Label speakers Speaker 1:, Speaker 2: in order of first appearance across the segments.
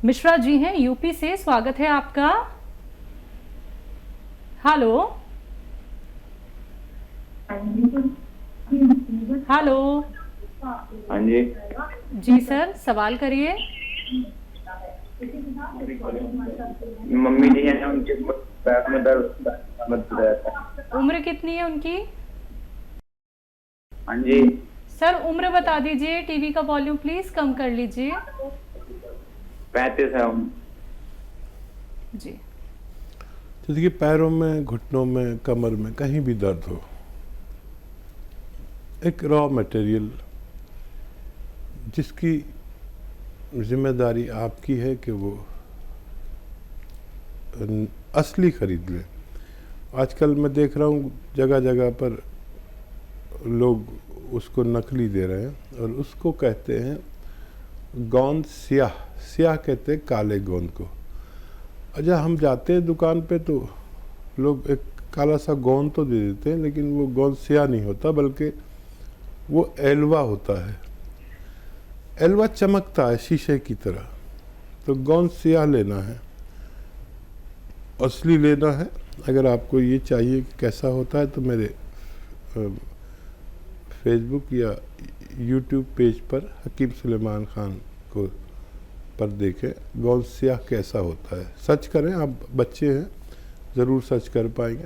Speaker 1: मिश्रा जी हैं यूपी से, स्वागत है आपका। Hello hello.
Speaker 2: हाँ जी।
Speaker 1: जी सर, सवाल करिए।
Speaker 2: मम्मी जी है ना, उनके पैर में दर्द रहता है।
Speaker 1: उम्र कितनी है उनकी?
Speaker 2: हाँ जी।
Speaker 1: सर उम्र बता दीजिए। टीवी का वॉल्यूम प्लीज कम कर लीजिए।
Speaker 2: 35 है उम्र।
Speaker 1: जी।
Speaker 3: तो देखिए, पैरों में, घुटनों में, कमर में कहीं भी दर्द हो, एक रॉ मटेरियल जिसकी जिम्मेदारी आपकी है कि वो असली खरीद लें। आजकल मैं देख रहा हूँ जगह जगह पर लोग उसको नकली दे रहे हैं और उसको कहते हैं गोंद स्याह। स्याह कहते हैं काले गोंद को। अच्छा, हम जाते हैं दुकान पे तो लोग एक काला सा गोंद तो दे देते हैं, लेकिन वो गोंद स्याह नहीं होता, बल्कि वो एलवा होता है। एलवा चमकता है शीशे की तरह। तो गोंद स्याह लेना है, असली लेना है। अगर आपको ये चाहिए कि कैसा होता है तो मेरे फेसबुक या यूट्यूब पेज पर हकीम सुलेमान खान को पर देखें गोंद स्याह कैसा होता है। सर्च करें, आप बच्चे हैं ज़रूर सर्च कर पाएंगे।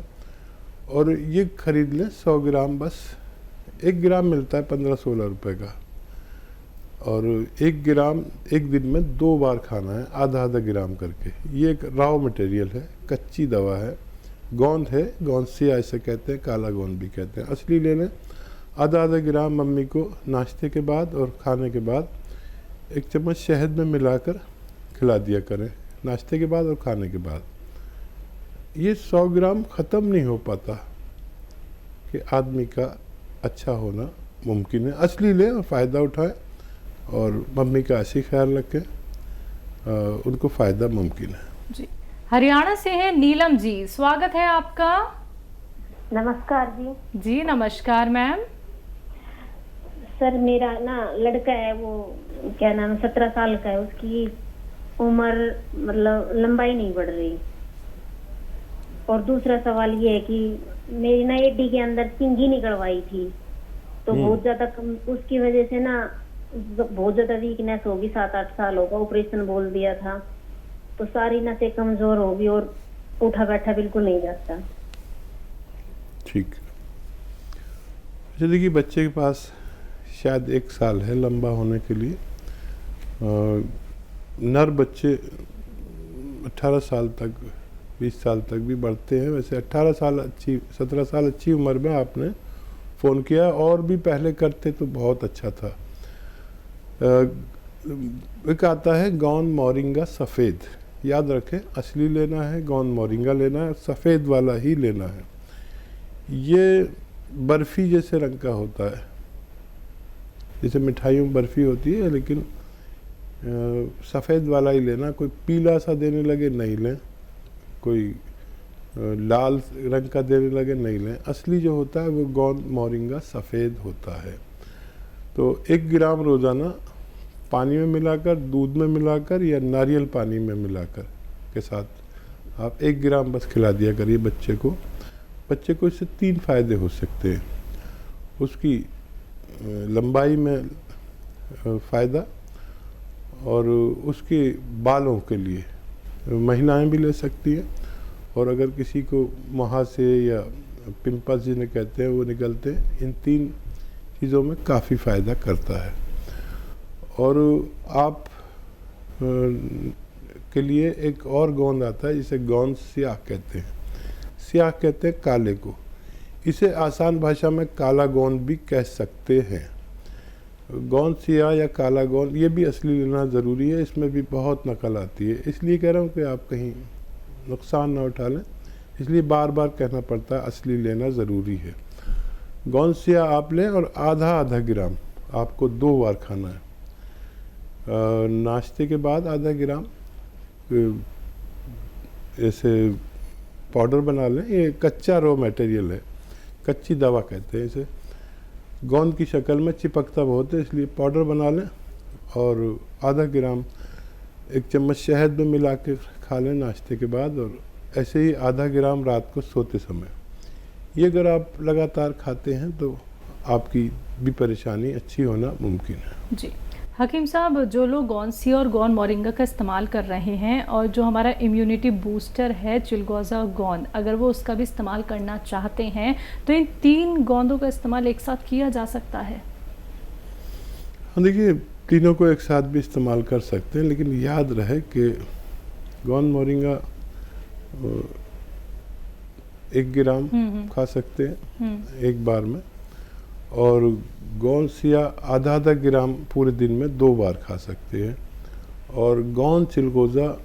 Speaker 3: और ये ख़रीद लें 100 ग्राम, बस 1 ग्राम मिलता है 15-16 रुपए का। और 1 ग्राम एक दिन में 2 बार खाना है, आधा आधा ग्राम करके। ये एक रॉ मटेरियल है, कच्ची दवा है, गोंद है। गोंद स्याह इसे कहते हैं, काला गोंद भी कहते हैं। असली ले लें। आधा आधा ग्राम मम्मी को नाश्ते के बाद और खाने के बाद 1 चम्मच शहद में मिलाकर खिला दिया करें, नाश्ते के बाद और खाने के बाद। ये 100 ग्राम ख़त्म नहीं हो पाता कि आदमी का अच्छा होना मुमकिन है। असली लें और फ़ायदा उठाएं और मम्मी का ऐसे ख्याल रखें, उनको फ़ायदा मुमकिन है।
Speaker 1: जी। हरियाणा से हैं नीलम जी, स्वागत है आपका।
Speaker 4: नमस्कार जी।
Speaker 1: जी नमस्कार मैम।
Speaker 4: सर मेरा ना लड़का है, वो क्या नाम है, 17 साल का है। उसकी उम्र मतलब लंबाई नहीं बढ़ रही। और दूसरा सवाल ये है कि मेरी ना एडी के अंदर चिंगी निकलवाई थी, तो बहुत ज्यादा उसकी वजह से ना बहुत ज्यादा वीकनेस होगी। 7-8 साल होगा, ऑपरेशन बोल दिया था, तो सारी नसें कमजोर होगी और उठा बैठा बिल्कुल नहीं जाता।
Speaker 3: ठीक। अच्छा देखिए, बच्चे के पास शायद 1 साल है लंबा होने के लिए। नर बच्चे 18 साल तक, 20 साल तक भी बढ़ते हैं। वैसे 18 साल अच्छी, 17 साल अच्छी उम्र में आपने फ़ोन किया, और भी पहले करते तो बहुत अच्छा था। एक आता है गोंद मोरिंगा सफ़ेद, याद रखें, असली लेना है, गोंद मोरिंगा लेना है, सफ़ेद वाला ही लेना है। ये बर्फ़ी जैसे रंग का होता है, जैसे मिठाइयों में बर्फ़ी होती है, लेकिन सफ़ेद वाला ही लेना। कोई पीला सा देने लगे नहीं लें, कोई लाल रंग का देने लगे नहीं लें। असली जो होता है वो गोंद मोरिंगा सफ़ेद होता है। तो 1 ग्राम रोज़ाना पानी में मिलाकर, दूध में मिलाकर या नारियल पानी में मिलाकर के साथ आप 1 ग्राम बस खिला दिया करिए बच्चे को। बच्चे को इससे 3 फ़ायदे हो सकते हैं। उसकी लंबाई में फ़ायदा, और उसके बालों के लिए महिलाएं भी ले सकती हैं। और अगर किसी को मुहासे या पिंपल्स जिन्हें कहते हैं वो निकलते हैं, इन 3 चीज़ों में काफ़ी फ़ायदा करता है। और आप के लिए एक और गोंद आता है जिसे गोंद स्याह कहते हैं। स्याह कहते हैं काले को। इसे आसान भाषा में काला गोंद भी कह सकते हैं। गोंद स्याह या काला गोंद, ये भी असली लेना ज़रूरी है। इसमें भी बहुत नकल आती है, इसलिए कह रहा हूँ कि आप कहीं नुकसान ना उठा लें, इसलिए बार बार कहना पड़ता है असली लेना ज़रूरी है। गोंद स्याह आप लें और आधा आधा ग्राम आपको 2 बार खाना है। नाश्ते के बाद आधा ग्राम ऐसे पाउडर बना लें। ये कच्चा रॉ मटेरियल है, कच्ची दवा कहते हैं इसे। गोंद की शक्ल में चिपकता बहुत है, इसलिए पाउडर बना लें और आधा ग्राम 1 चम्मच शहद में मिला के खा लें नाश्ते के बाद, और ऐसे ही आधा ग्राम रात को सोते समय। ये अगर आप लगातार खाते हैं तो आपकी भी परेशानी अच्छी होना मुमकिन है।
Speaker 1: जी हकीम साहब, जो लोग गौनसिया और गौन मोरिंगा का इस्तेमाल कर रहे हैं और जो हमारा इम्यूनिटी बूस्टर है चिलगोज़ा गोंद, अगर वो उसका भी इस्तेमाल करना चाहते हैं तो इन 3 गोंदों का इस्तेमाल एक साथ किया जा सकता है?
Speaker 3: हाँ, देखिए तीनों को एक साथ भी इस्तेमाल कर सकते हैं, लेकिन याद रहे कि गौन मोरिंगा 1 ग्राम खा सकते हैं एक बार में, और गौनसिया आधा ग्राम पूरे दिन में 2 बार खा सकते हैं, और गौन चिलगोज़ा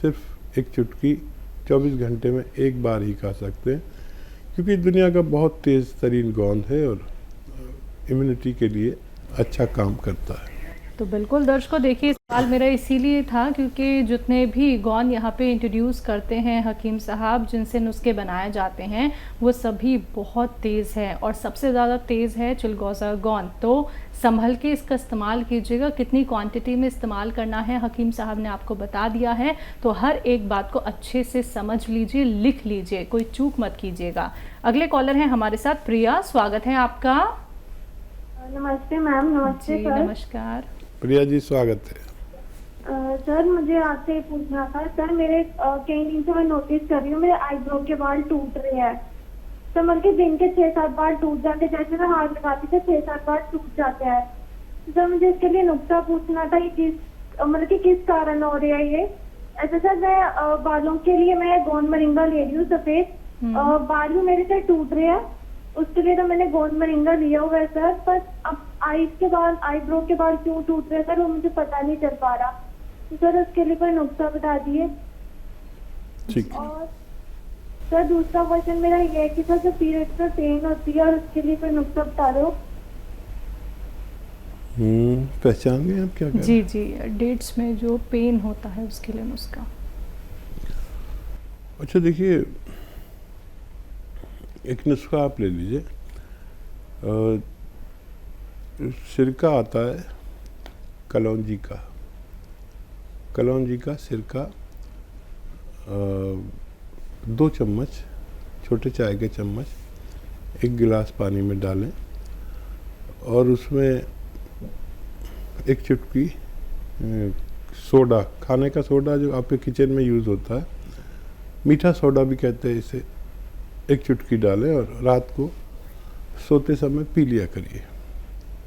Speaker 3: सिर्फ 1 चुटकी 24 घंटे में 1 बार ही खा सकते हैं, क्योंकि दुनिया का बहुत तेज़ तरीन गोंद है और इम्यूनिटी के लिए अच्छा काम करता है।
Speaker 1: तो बिल्कुल दर्शकों, देखिए सवाल मेरा इसीलिए था क्योंकि जितने भी गौन यहाँ पे इंट्रोड्यूस करते हैं हकीम साहब, जिनसे नुस्खे बनाए जाते हैं, वो सभी बहुत तेज़ हैं और सबसे ज़्यादा तेज़ है चिलगोज़ा गोंद। तो संभल के इसका इस्तेमाल कीजिएगा, कितनी क्वांटिटी में इस्तेमाल करना है हकीम साहब ने आपको बता दिया है, तो हर एक बात को अच्छे से समझ लीजिए, लिख लीजिए, कोई चूक मत कीजिएगा। अगले कॉलर हैं हमारे साथ प्रिया, स्वागत है आपका।
Speaker 5: नमस्ते मैम। नमस्ते सर।
Speaker 1: नमस्कार
Speaker 3: प्रिया जी, स्वागत है।
Speaker 5: सर मुझे आपसे पूछना था सर, मेरे कई दिन से मैं नोटिस कर रही हूँ मेरे आईब्रो के बाल टूट रहे हैं। तो मतलब कि दिन के 6-7 बार टूट जाते, जैसे मैं हाथ लगाती तो 6-7 बार टूट जाते हैं। सर मुझे इसके लिए नुस्खा पूछना था, मतलब कि किस कारण हो रहा है ये। ऐसा सर मैं बालों के लिए मैं गोंद मोरिंगा ले रही हूँ सफेद, बाल भी मेरे से टूट रहे हैं, उसके लिए तो मैंने गोंद मोरिंगा लिया हुआ है सर, पर अब आईज के बाल, आईब्रो के बाल क्यों टूट रहे हैं सर, वो मुझे पता नहीं चल पा रहा। तो सर उसके लिए कोई नुस्खा बता दिए।
Speaker 3: ठीक है।
Speaker 5: और सर दूसरा क्वेश्चन मेरा ये है कि सर जो पीरियड्स में पेन होती है और उसके लिए कोई नुस्खा बता दो।
Speaker 3: पहचान गए आप क्या कह रहे
Speaker 1: जी जी, डेट्स में जो पेन होता है उसके लिए नुस्खा।
Speaker 3: अच्छा देखिए, एक नुस्खा आप ले लीजिए। सिरका आता है कलौंजी का सिरका, 2 चम्मच, छोटे चाय के चम्मच 1 गिलास पानी में डालें, और उसमें 1 चुटकी सोडा, खाने का सोडा जो आपके किचन में यूज़ होता है, मीठा सोडा भी कहते हैं इसे, 1 चुटकी डालें और रात को सोते समय पी लिया करिए।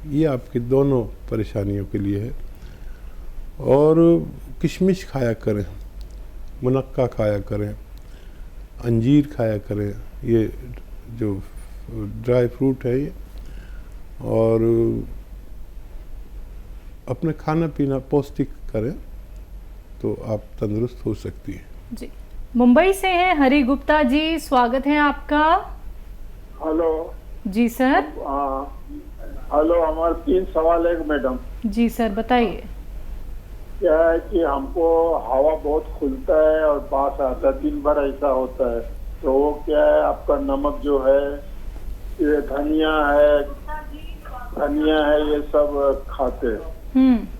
Speaker 3: ये आपकी दोनों परेशानियों के लिए है। और किशमिश खाया करें, मुनक्का खाया करें, अंजीर खाया करें, ये जो ड्राई फ्रूट है ये, और अपने खाना पीना पौष्टिक करें तो आप तंदुरुस्त हो सकती हैं।
Speaker 1: जी, मुंबई से हैं हरि गुप्ता जी, स्वागत है आपका।
Speaker 6: हेलो
Speaker 1: जी सर।
Speaker 6: हेलो, हमारे 3 सवाल है मैडम।
Speaker 1: जी सर, बताइए।
Speaker 6: क्या है कि हमको हवा बहुत खुलता है और बास आता है, दिन भर ऐसा होता है, तो वो क्या है, आपका नमक जो है, ये धनिया है ये सब खाते हैं।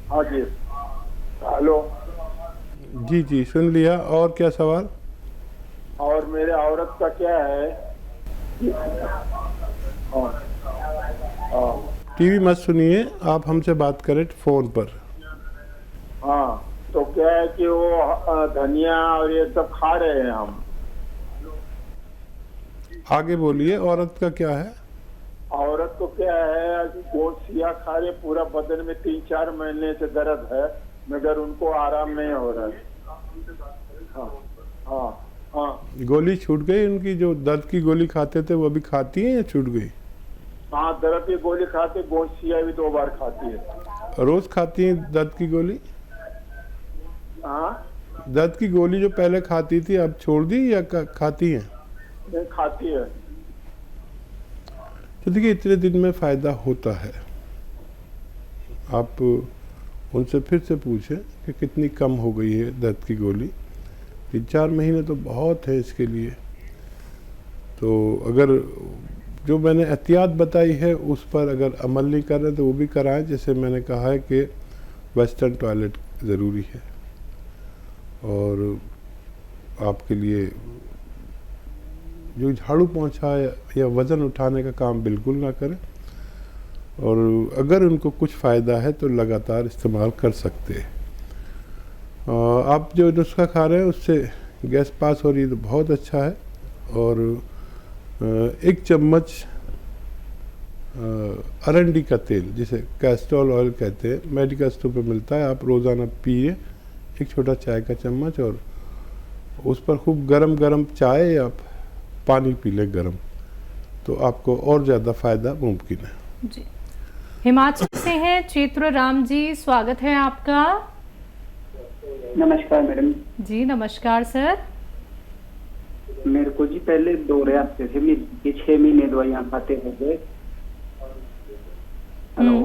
Speaker 6: हाँ जी। हेलो
Speaker 3: जी जी, सुन लिया। और क्या सवाल?
Speaker 6: और मेरे औरत का क्या है,
Speaker 3: टीवी मत सुनिए, आप हमसे बात करें फ़ोन पर।
Speaker 6: हाँ, तो क्या है कि वो धनिया और ये सब खा रहे हैं हम।
Speaker 3: आगे बोलिए, औरत का क्या है?
Speaker 6: औरत को क्या है, वो सिया खा रहे, पूरा बदन में 3-4 महीने से दर्द है, मगर उनको आराम नहीं हो रहा है। हाँ हाँ हाँ।
Speaker 3: गोली छूट गई उनकी? जो दर्द की गोली खाते थे वो भी खाती हैं या छूट गई?
Speaker 6: हाँ, दर्द की गोली खाते, गोसिया भी 2 बार खाती है।
Speaker 3: रोज खाती हैं दर्द की गोली?
Speaker 6: हाँ,
Speaker 3: दर्द की गोली जो पहले खाती थी अब छोड़ दी या खाती हैं?
Speaker 6: नहीं खाती है।
Speaker 3: तो देखिए, इतने दिन में फ़ायदा होता है। आप उनसे फिर से पूछें कि कितनी कम हो गई है दर्द की गोली। 3-4 महीने तो बहुत है इसके लिए। तो अगर जो मैंने एहतियात बताई है उस पर अगर अमल नहीं कर रहे तो वो भी कराएं। जैसे मैंने कहा है कि वेस्टर्न टॉयलेट ज़रूरी है और आपके लिए जो झाड़ू पोंछा या वज़न उठाने का काम बिल्कुल ना करें और अगर उनको कुछ फ़ायदा है तो लगातार इस्तेमाल कर सकते हैं। आप जो नुस्खा खा रहे हैं उससे गैस पास हो रही है तो बहुत अच्छा है और 1 चम्मच अरंडी का तेल जिसे कैस्ट्रोल ऑयल कहते हैं मेडिकल स्टोर पर मिलता है, आप रोज़ाना पिए 1 छोटा चाय का चम्मच और उस पर खूब गरम चाय या पानी पी लें गरम, तो आपको और ज़्यादा फ़ायदा मुमकिन है।
Speaker 1: जी, हिमाचल से हैं चेत्र राम जी, स्वागत है आपका।
Speaker 7: नमस्कार मैडम
Speaker 1: जी नमस्कार सर।
Speaker 7: मेरे को जी पहले दौरे आते थे, मेरे 6 महीने दवाइयाँ खाते हो गए। हेलो।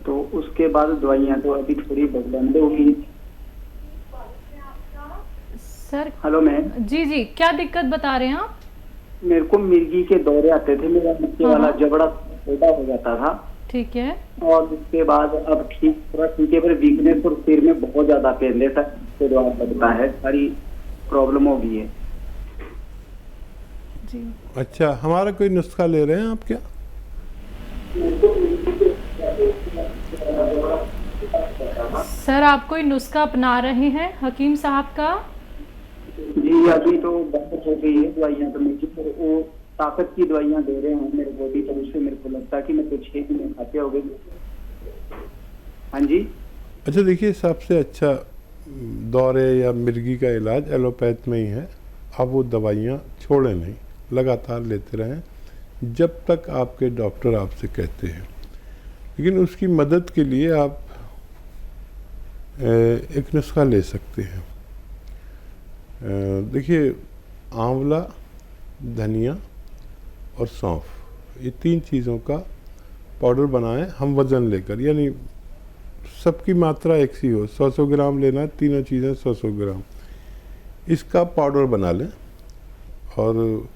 Speaker 7: तो उसके बाद दवाइयाँ तो अभी थोड़ी बंद होगी
Speaker 1: सर।
Speaker 7: Hello ma'am.
Speaker 1: जी क्या दिक्कत बता रहे हैं आप?
Speaker 7: मेरे को मिर्गी के दौरे आते थे, मेरा नीचे वाला जबड़ा छोटा हो जाता था।
Speaker 1: ठीक है।
Speaker 7: और उसके बाद अब थोड़ा ठीक है, पर वीकनेस और सिर में बहुत ज्यादा पेन लेता है, सारी प्रॉब्लम हो गई है
Speaker 1: जी।
Speaker 3: अच्छा, हमारा कोई नुस्खा ले रहे हैं आप क्या?
Speaker 1: सर आप कोई नुस्खा अपना रहे हैं हकीम साहब का?
Speaker 7: जी अभी तो बंद हो गई है दवाइयाँ, तो मुझे वो ताकत की दवाइयाँ दे रहे हैं मेरे बॉडी पर, उससे मेरे को लगता है कि मैं तो 6 महीने खाते हो गए। हाँ जी।
Speaker 3: अच्छा देखिए, सबसे अच्छा दौरे या मिर्गी का इलाज एलोपैथ में ही है। आप वो दवाइयाँ छोड़ें नहीं, लगातार लेते रहें जब तक आपके डॉक्टर आपसे कहते हैं। लेकिन उसकी मदद के लिए आप एक नुस्खा ले सकते हैं। देखिए, आंवला, धनिया और सौंफ, ये 3 चीज़ों का पाउडर बनाएं हम वज़न लेकर, यानी सबकी मात्रा एक सी हो, 100 ग्राम लेना है, तीनों चीज़ें 100 ग्राम, इसका पाउडर बना लें और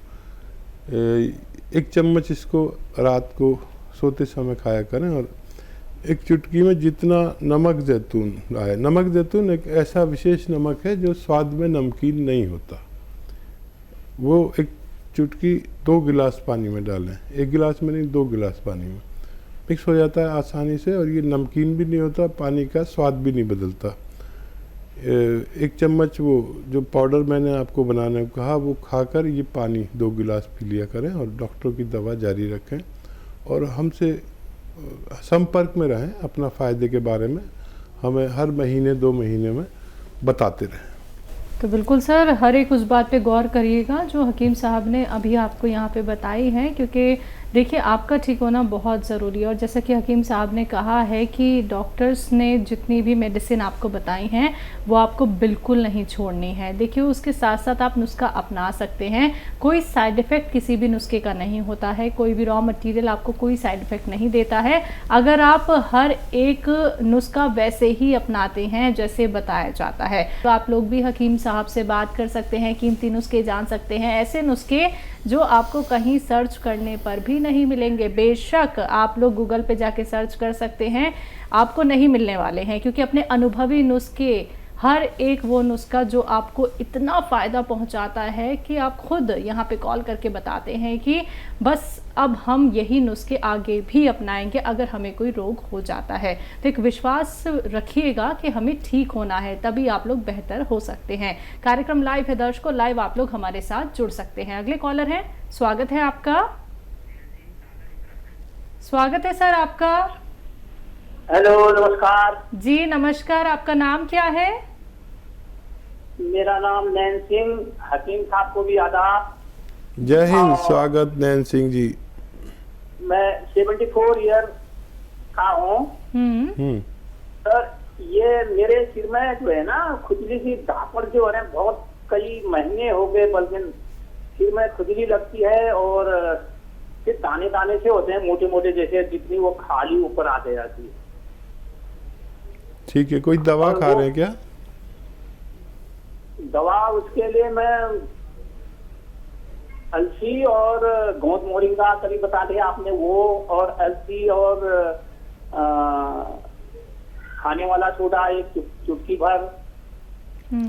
Speaker 3: 1 चम्मच इसको रात को सोते समय खाया करें। और 1 चुटकी में जितना नमक जैतून आए, नमक जैतून एक ऐसा विशेष नमक है जो स्वाद में नमकीन नहीं होता, वो 1 चुटकी 2 गिलास पानी में डालें, 1 गिलास में नहीं 2 गिलास पानी में मिक्स हो जाता है आसानी से और ये नमकीन भी नहीं होता, पानी का स्वाद भी नहीं बदलता। 1 चम्मच वो जो पाउडर मैंने आपको बनाने को कहा वो खाकर ये पानी 2 गिलास पी लिया करें और डॉक्टर की दवा जारी रखें और हमसे संपर्क में रहें, अपना फ़ायदे के बारे में हमें हर महीने 2 महीने में बताते रहें।
Speaker 1: तो बिल्कुल सर, हर एक उस बात पे गौर करिएगा जो हकीम साहब ने अभी आपको यहाँ पे बताई है, क्योंकि देखिए आपका ठीक होना बहुत ज़रूरी है। और जैसा कि हकीम साहब ने कहा है कि डॉक्टर्स ने जितनी भी मेडिसिन आपको बताई हैं वो आपको बिल्कुल नहीं छोड़नी है। देखिए उसके साथ साथ आप नुस्खा अपना सकते हैं, कोई साइड इफ़ेक्ट किसी भी नुस्खे का नहीं होता है, कोई भी रॉ मटेरियल आपको कोई साइड इफ़ेक्ट नहीं देता है अगर आप हर एक नुस्खा वैसे ही अपनाते हैं जैसे बताया जाता है। तो आप लोग भी हकीम साहब से बात कर सकते हैं, कीमती नुस्खे जान सकते हैं, ऐसे नुस्खे जो आपको कहीं सर्च करने पर भी नहीं मिलेंगे। बेशक आप लोग गूगल पे जाके सर्च कर सकते हैं, आपको नहीं मिलने वाले हैं, क्योंकि अपने अनुभवी नुस्खे, हर एक वो नुस्खा जो आपको इतना फ़ायदा पहुंचाता है कि आप खुद यहाँ पे कॉल करके बताते हैं कि बस अब हम यही नुस्खे आगे भी अपनाएंगे अगर हमें कोई रोग हो जाता है। तो एक विश्वास रखिएगा कि हमें ठीक होना है, तभी आप लोग बेहतर हो सकते हैं। कार्यक्रम लाइव है दर्शकों, लाइव आप लोग हमारे साथ जुड़ सकते हैं। अगले कॉलर हैं, स्वागत है आपका। स्वागत है सर आपका।
Speaker 8: हेलो, नमस्कार
Speaker 1: जी नमस्कार, आपका नाम क्या है?
Speaker 8: मेरा नाम नैन सिंह। हकीम साहब को भी आदाब।
Speaker 3: जय हिंद, स्वागत नैन सिंह जी।
Speaker 8: मैं 74 ईयर का हूँ सर। ये मेरे सिर में जो है ना खुजली सी धापड़ जो है बहुत कई महीने हो गए, बल्कि सिर में खुजली लगती है और फिर दाने दाने से होते हैं मोटे मोटे, जैसे जितनी वो खाली ऊपर आते जाती है।
Speaker 3: ठीक है, कोई दवा खा रहे हैं क्या?
Speaker 8: दवा उसके लिए मैं अलसी और गोंद मोरिंगा कभी बता दिया आपने, वो और अलसी और खाने वाला सोडा एक चुटकी भर,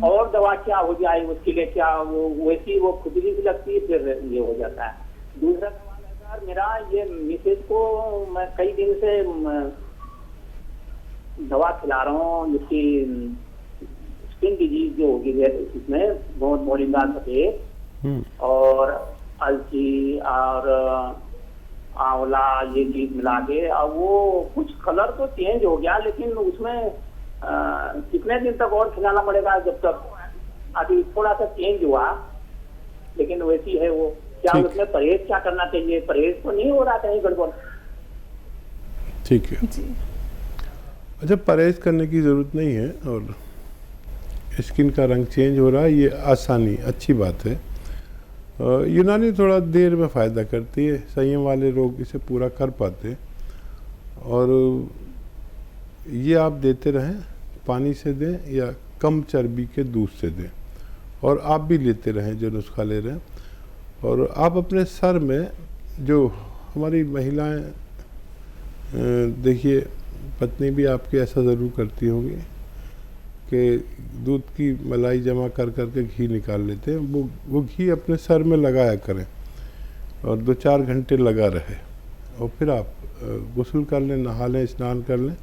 Speaker 8: और दवा क्या हो जाए उसके लिए, क्या वो वैसी वो खुजली भी लगती है, फिर ये हो जाता है। दूसरा सवाल है सर मेरा, ये मिसेज को मैं कई दिन से दवा खिला रहा हूँ, जिसकी स्किन डिजीज जो होगी इसमें बहुत मोरिंगा सफेद और अलसी और आंवला ये चीज मिला के, अब वो कुछ कलर तो चेंज हो गया, लेकिन उसमें कितने दिन तक और खिलाना पड़ेगा? जब तक अभी थोड़ा सा चेंज हुआ लेकिन वैसी है वो, क्या उसमें परहेज क्या करना चाहिए? परहेज तो नहीं हो रहा कहीं गड़बड़?
Speaker 3: ठीक है जी। अच्छा, परहेज करने की ज़रूरत नहीं है, और स्किन का रंग चेंज हो रहा है ये आसानी अच्छी बात है। यूनानी थोड़ा देर में फ़ायदा करती है, संयम वाले लोग इसे पूरा कर पाते, और ये आप देते रहें, पानी से दें या कम चर्बी के दूध से दें, और आप भी लेते रहें जो नुस्खा ले रहे हैं। और आप अपने सर में, जो हमारी महिलाएं देखिए, पत्नी भी आपकी ऐसा ज़रूर करती होंगी कि दूध की मलाई जमा कर करके घी निकाल लेते हैं, वो घी अपने सर में लगाया करें और 2-4 घंटे लगा रहे, और फिर आप गुस्ल कर लें, नहा लें, स्नान कर लें।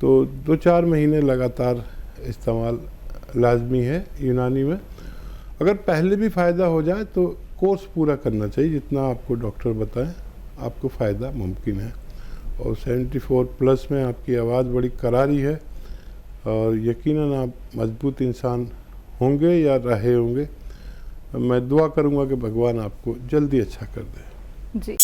Speaker 3: तो 2-4 महीने लगातार इस्तेमाल लाजमी है यूनानी में। अगर पहले भी फ़ायदा हो जाए तो कोर्स पूरा करना चाहिए, जितना आपको डॉक्टर बताएं आपको फ़ायदा मुमकिन है। और 74 प्लस में आपकी आवाज़ बड़ी करारी है, और यकीनन आप मजबूत इंसान होंगे या रहे होंगे। मैं दुआ करूंगा कि भगवान आपको जल्दी अच्छा कर दे।
Speaker 1: जी।